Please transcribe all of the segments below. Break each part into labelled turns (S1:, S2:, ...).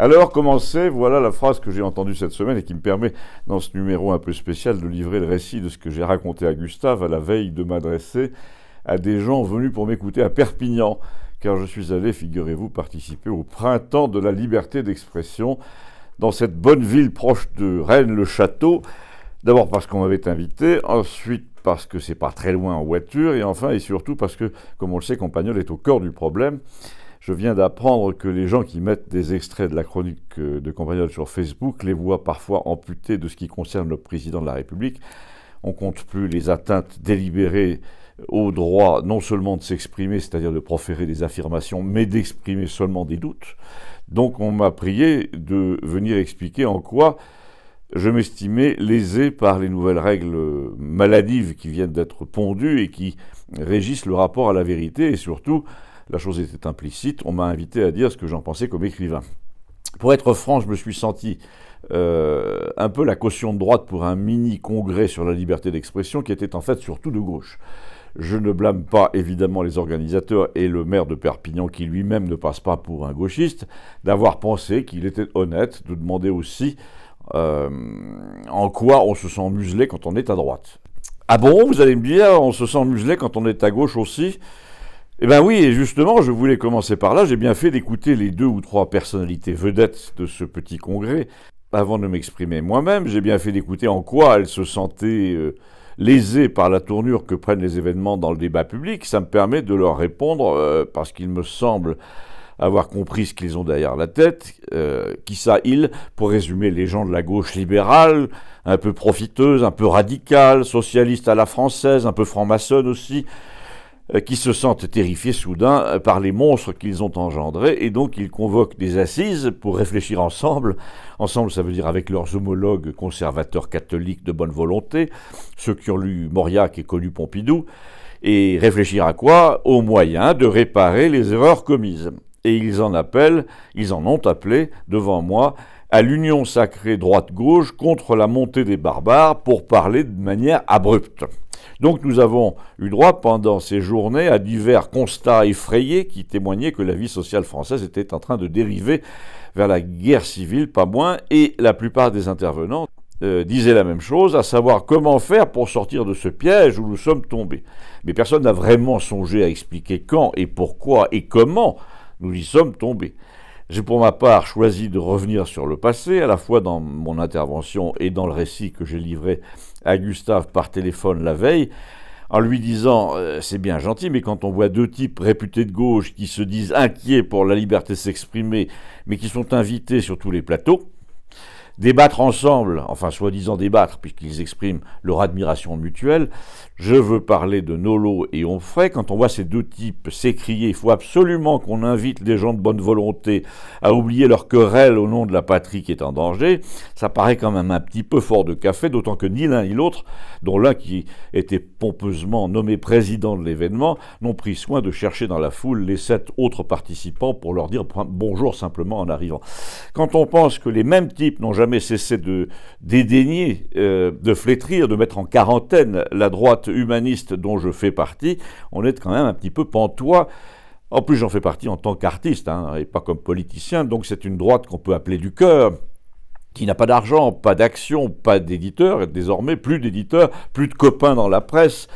S1: Alors commençait, voilà la phrase que j'ai entendue cette semaine et qui me permet, dans ce numéro un peu spécial, de livrer le récit de ce que j'ai raconté à Gustave à la veille de m'adresser à des gens venus pour m'écouter à Perpignan, car je suis allé, figurez-vous, participer au printemps de la liberté d'expression dans cette bonne ville proche de Rennes-le-Château. D'abord parce qu'on m'avait invité, ensuite parce que c'est pas très loin en voiture, et enfin et surtout parce que, comme on le sait, Campagnol est au cœur du problème. Je viens d'apprendre que les gens qui mettent des extraits de la chronique de Campagnol sur Facebook les voient parfois amputés de ce qui concerne le président de la République. On compte plus les atteintes délibérées au droit non seulement de s'exprimer, c'est-à-dire de proférer des affirmations, mais d'exprimer seulement des doutes. Donc on m'a prié de venir expliquer en quoi je m'estimais lésé par les nouvelles règles maladives qui viennent d'être pondues et qui régissent le rapport à la vérité, et surtout, la chose était implicite, on m'a invité à dire ce que j'en pensais comme écrivain. Pour être franc, je me suis senti un peu la caution de droite pour un mini-congrès sur la liberté d'expression qui était en fait surtout de gauche. Je ne blâme pas évidemment les organisateurs et le maire de Perpignan qui lui-même ne passe pas pour un gauchiste d'avoir pensé qu'il était honnête de demander aussi en quoi on se sent muselé quand on est à droite. Ah bon, vous allez me dire, on se sent muselé quand on est à gauche aussi ? Eh bien oui, et justement, je voulais commencer par là. J'ai bien fait d'écouter les 2 ou 3 personnalités vedettes de ce petit congrès avant de m'exprimer moi-même. J'ai bien fait d'écouter en quoi elles se sentaient lésées par la tournure que prennent les événements dans le débat public. Ça me permet de leur répondre parce qu'il me semble avoir compris ce qu'ils ont derrière la tête. Qui ça, ils, pour résumer, les gens de la gauche libérale, un peu profiteuse, un peu radicale, socialiste à la française, un peu franc-maçonne aussi, qui se sentent terrifiés soudain par les monstres qu'ils ont engendrés, et donc ils convoquent des assises pour réfléchir ensemble. Ensemble, ça veut dire avec leurs homologues conservateurs catholiques de bonne volonté, ceux qui ont lu Mauriac et connu Pompidou, et réfléchir à quoi ? Aux moyens de réparer les erreurs commises. Et ils en ont appelé, devant moi, à l'union sacrée droite-gauche contre la montée des barbares, pour parler de manière abrupte. Donc nous avons eu droit pendant ces journées à divers constats effrayés qui témoignaient que la vie sociale française était en train de dériver vers la guerre civile, pas moins, et la plupart des intervenants disaient la même chose, à savoir comment faire pour sortir de ce piège où nous sommes tombés. Mais personne n'a vraiment songé à expliquer quand et pourquoi et comment nous y sommes tombés. J'ai pour ma part choisi de revenir sur le passé, à la fois dans mon intervention et dans le récit que j'ai livré à Gustave par téléphone la veille, en lui disant c'est bien gentil, mais quand on voit 2 types réputés de gauche qui se disent inquiets pour la liberté de s'exprimer, mais qui sont invités sur tous les plateaux, débattre ensemble, enfin soi-disant débattre, puisqu'ils expriment leur admiration mutuelle. Je veux parler de Nolo et Onfray. Quand on voit ces 2 types s'écrier, il faut absolument qu'on invite les gens de bonne volonté à oublier leur querelle au nom de la patrie qui est en danger. Ça paraît quand même un petit peu fort de café, d'autant que ni l'un ni l'autre, dont l'un qui était pompeusement nommé président de l'événement, n'ont pris soin de chercher dans la foule les 7 autres participants pour leur dire bonjour simplement en arrivant. Quand on pense que les mêmes types n'ont jamais cessé de dédaigner, de flétrir, de mettre en quarantaine la droite humaniste dont je fais partie, on est quand même un petit peu pantois. En plus, j'en fais partie en tant qu'artiste, et pas comme politicien, donc c'est une droite qu'on peut appeler du cœur, qui n'a pas d'argent, pas d'action, pas d'éditeur, et désormais plus d'éditeurs, plus de copains dans la presse,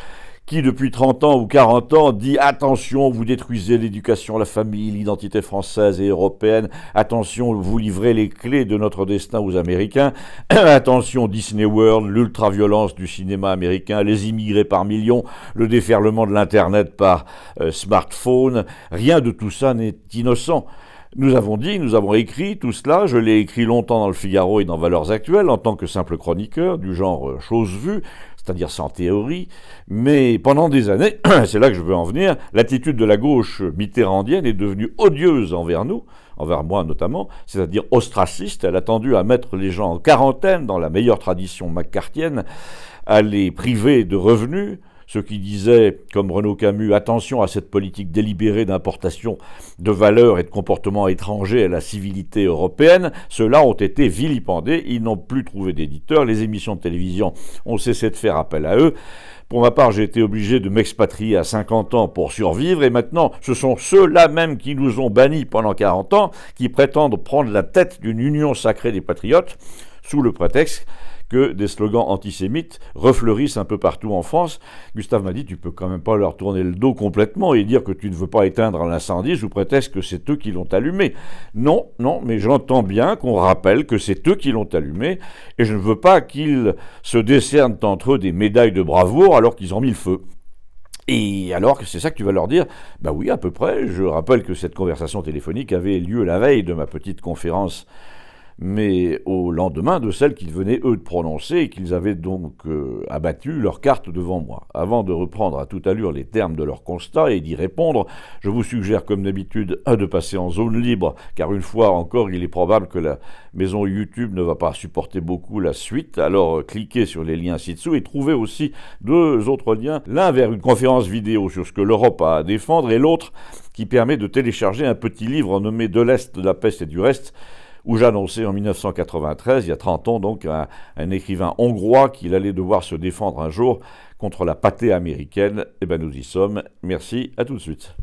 S1: qui depuis 30 ans ou 40 ans dit « Attention, vous détruisez l'éducation, la famille, l'identité française et européenne. Attention, vous livrez les clés de notre destin aux Américains. Attention, Disney World, l'ultra-violence du cinéma américain, les immigrés par millions, le déferlement de l'Internet par smartphone. Rien de tout ça n'est innocent. » Nous avons dit, nous avons écrit tout cela, je l'ai écrit longtemps dans le Figaro et dans Valeurs Actuelles en tant que simple chroniqueur, du genre chose vue, c'est-à-dire sans théorie, mais pendant des années, c'est là que je veux en venir, l'attitude de la gauche mitterrandienne est devenue odieuse envers nous, envers moi notamment, c'est-à-dire ostraciste. Elle a tendu à mettre les gens en quarantaine, dans la meilleure tradition maccarthienne, à les priver de revenus, ceux qui disaient, comme Renaud Camus, attention à cette politique délibérée d'importation de valeurs et de comportements étrangers à la civilité européenne, ceux-là ont été vilipendés, ils n'ont plus trouvé d'éditeurs, les émissions de télévision ont cessé de faire appel à eux. Pour ma part, j'ai été obligé de m'expatrier à 50 ans pour survivre, et maintenant, ce sont ceux-là même qui nous ont bannis pendant 40 ans, qui prétendent prendre la tête d'une union sacrée des patriotes, sous le prétexte que des slogans antisémites refleurissent un peu partout en France. Gustave m'a dit, tu peux quand même pas leur tourner le dos complètement et dire que tu ne veux pas éteindre l'incendie sous prétexte que c'est eux qui l'ont allumé. Non, non, mais j'entends bien qu'on rappelle que c'est eux qui l'ont allumé, et je ne veux pas qu'ils se décernent entre eux des médailles de bravoure alors qu'ils ont mis le feu. Et alors, c'est ça que tu vas leur dire? Bah oui, à peu près. Je rappelle que cette conversation téléphonique avait lieu la veille de ma petite conférence, mais au lendemain de celle qu'ils venaient eux de prononcer, et qu'ils avaient donc abattu leur carte devant moi. Avant de reprendre à toute allure les termes de leur constat et d'y répondre, je vous suggère comme d'habitude de passer en zone libre, car une fois encore, il est probable que la maison YouTube ne va pas supporter beaucoup la suite. Alors cliquez sur les liens ci-dessous et trouvez aussi 2 autres liens, l'un vers une conférence vidéo sur ce que l'Europe a à défendre, et l'autre qui permet de télécharger un petit livre nommé « De l'Est, de la peste et du reste », où j'annonçais en 1993, il y a 30 ans donc, un écrivain hongrois qu'il allait devoir se défendre un jour contre la pâtée américaine. Eh bien nous y sommes. Merci, à tout de suite.